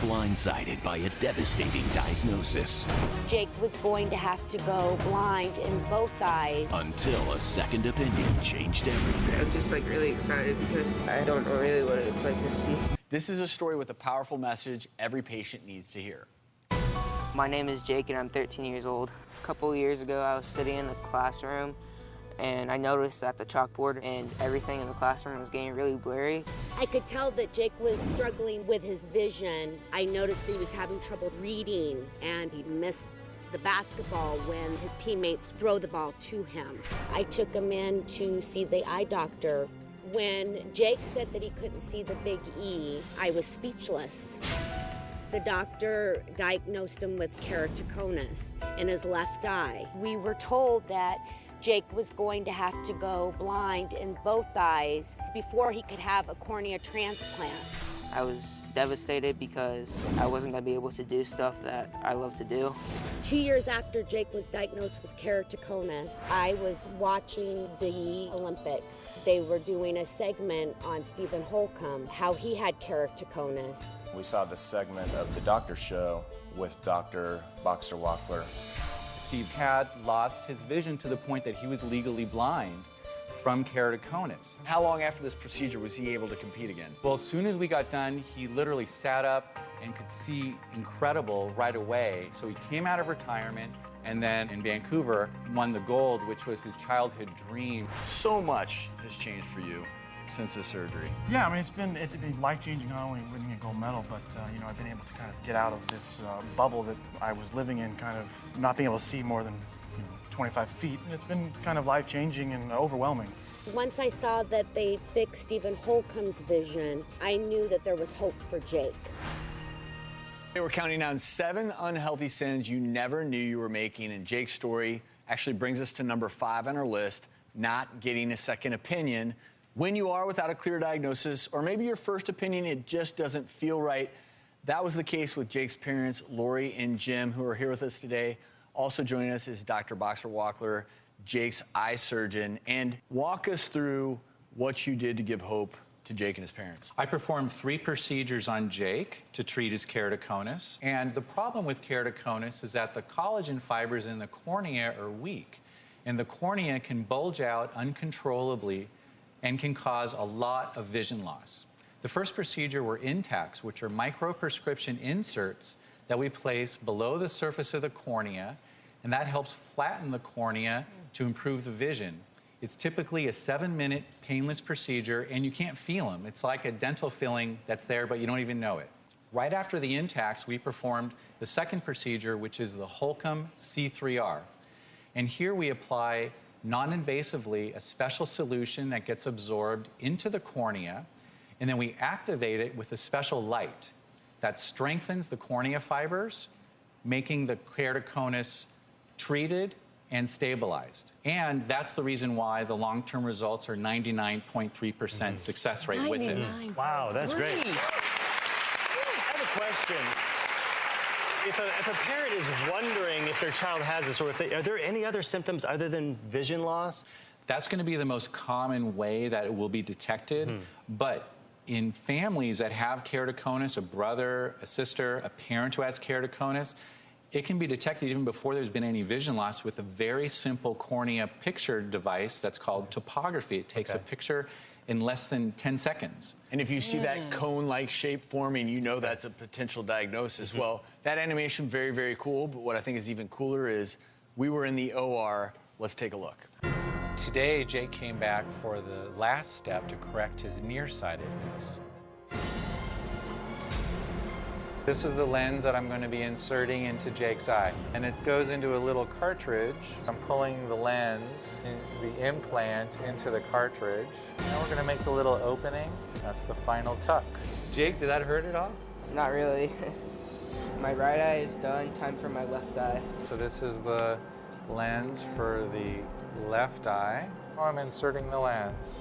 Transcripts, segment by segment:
blindsided by a devastating diagnosis. Jake was going to have to go blind in both eyes. Until a second opinion changed everything. I'm just really excited because I don't know really what it's like to see. This is a story with a powerful message every patient needs to hear. My name is Jake and I'm 13 years old. A couple years ago I was sitting in the classroom and I noticed that the chalkboard and everything in the classroom was getting really blurry. I could tell that Jake was struggling with his vision. I noticed he was having trouble reading and he'd miss the basketball when his teammates throw the ball to him. I took him in to see the eye doctor. When Jake said that he couldn't see the big E, I was speechless. The doctor diagnosed him with keratoconus in his left eye. We were told that Jake was going to have to go blind in both eyes before he could have a cornea transplant. I was devastated because I wasn't going to be able to do stuff that I love to do. 2 years after Jake was diagnosed with keratoconus, I was watching the Olympics. They were doing a segment on Stephen Holcomb, how he had keratoconus. We saw the segment of the doctor show with Dr. Wachler. Steve had lost his vision to the point that he was legally blind from keratoconus. How long after this procedure was he able to compete again? Well, as soon as we got done, he literally sat up and could see incredible right away. So he came out of retirement and then in Vancouver won the gold, which was his childhood dream. So much has changed for you since this surgery. Yeah, I mean, it's been life-changing, not only winning a gold medal, but you know, I've been able to kind of get out of this bubble that I was living in, kind of not being able to see more than 25 feet. And it's been kind of life-changing and overwhelming. Once I saw that they fixed Stephen Holcomb's vision, I knew that there was hope for Jake. We're counting down 7 unhealthy sins you never knew you were making, and Jake's story actually brings us to number 5 on our list, not getting a second opinion. When you are without a clear diagnosis, or maybe your first opinion, it just doesn't feel right. That was the case with Jake's parents, Lori and Jim, who are here with us today. Also joining us is Dr. Wachler, Jake's eye surgeon. And walk us through what you did to give hope to Jake and his parents. I performed 3 procedures on Jake to treat his keratoconus. And the problem with keratoconus is that the collagen fibers in the cornea are weak. And the cornea can bulge out uncontrollably and can cause a lot of vision loss. The first procedure were Intacts, which are micro-prescription inserts that we place below the surface of the cornea, and that helps flatten the cornea to improve the vision. It's typically a 7-minute painless procedure, and you can't feel them. It's like a dental filling that's there, but you don't even know it. Right after the Intacts, we performed the second procedure, which is the Holcomb C3R. And here we apply non-invasively a special solution that gets absorbed into the cornea, and then we activate it with a special light that strengthens the cornea fibers, making the keratoconus treated and stabilized. And that's the reason why the long-term results are 99.3% success rate with it. Wow, that's great. I have a question. If a parent is wondering if their child has this, or are there any other symptoms other than vision loss? That's going to be the most common way that it will be detected. But in families that have keratoconus, a brother, a sister, a parent who has keratoconus, it can be detected even before there's been any vision loss with a very simple cornea picture device that's called topography. It takes a picture in less than 10 seconds. And if you see that cone-like shape forming, you know that's a potential diagnosis. Well, that animation, very, very cool, but what I think is even cooler is we were in the OR. Let's take a look. Today, Jake came back for the last step to correct his nearsightedness. This is the lens that I'm going to be inserting into Jake's eye. And it goes into a little cartridge. I'm pulling the lens, the implant, into the cartridge. Now we're going to make the little opening. That's the final tuck. Jake, did that hurt at all? Not really. My right eye is done, time for my left eye. So this is the lens for the left eye. Oh, I'm inserting the lens.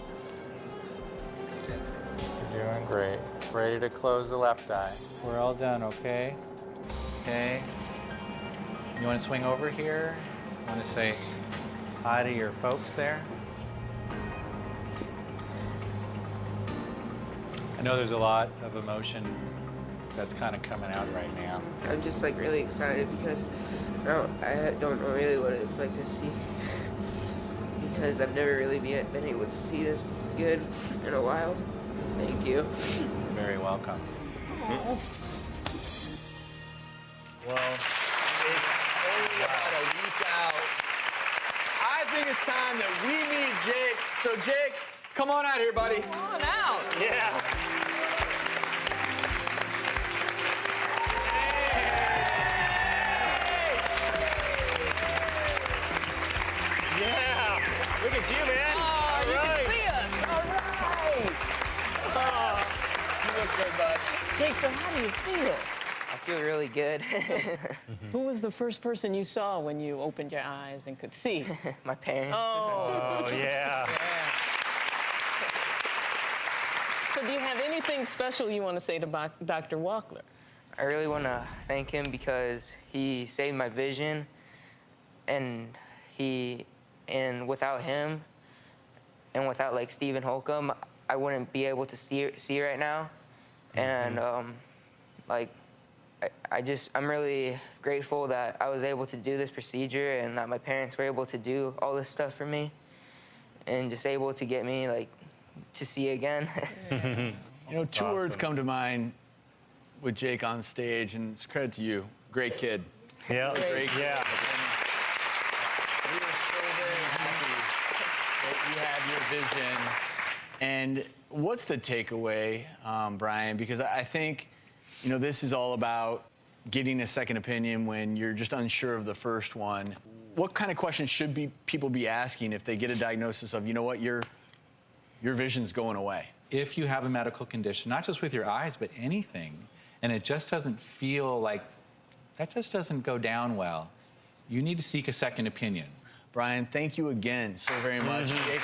You're doing great. Ready to close the left eye. We're all done, okay? Okay. You want to swing over here? You want to say hi to your folks there? I know there's a lot of emotion that's kind of coming out right now. I'm just like really excited because I don't know really what it looks like to see, because I've never really been able to see this good in a while. Thank you. You're very welcome. Well, it's only about a week out. I think it's time that we meet Jake. So, Jake, come on out here, buddy. Come on out. Yeah. Yeah. Look at you, man. Oh, you All right. can see us. All right. You look good, bud. Jake, so how do you feel? I feel really good. Who was the first person you saw when you opened your eyes and could see? My parents. Oh, yeah. So do you have anything special you want to say to Dr. Wachler? I really want to thank him because he saved my vision, and without him and without like Stephen Holcomb, I wouldn't be able to see right now. And I'm really grateful that I was able to do this procedure and that my parents were able to do all this stuff for me and just able to get me like to see again. You know, two words come to mind with Jake on stage, and it's credit to you. Great kid. Yeah. Great kid. Yeah. We are so very happy that you have your vision. And what's the takeaway, Brian? Because I think, you know, this is all about getting a second opinion when you're just unsure of the first one. What kind of questions should people be asking if they get a diagnosis of, you know what, your vision's going away? If you have a medical condition, not just with your eyes, but anything, and it just doesn't feel like, that just doesn't go down well, you need to seek a second opinion. Brian, thank you again so very much. Jake,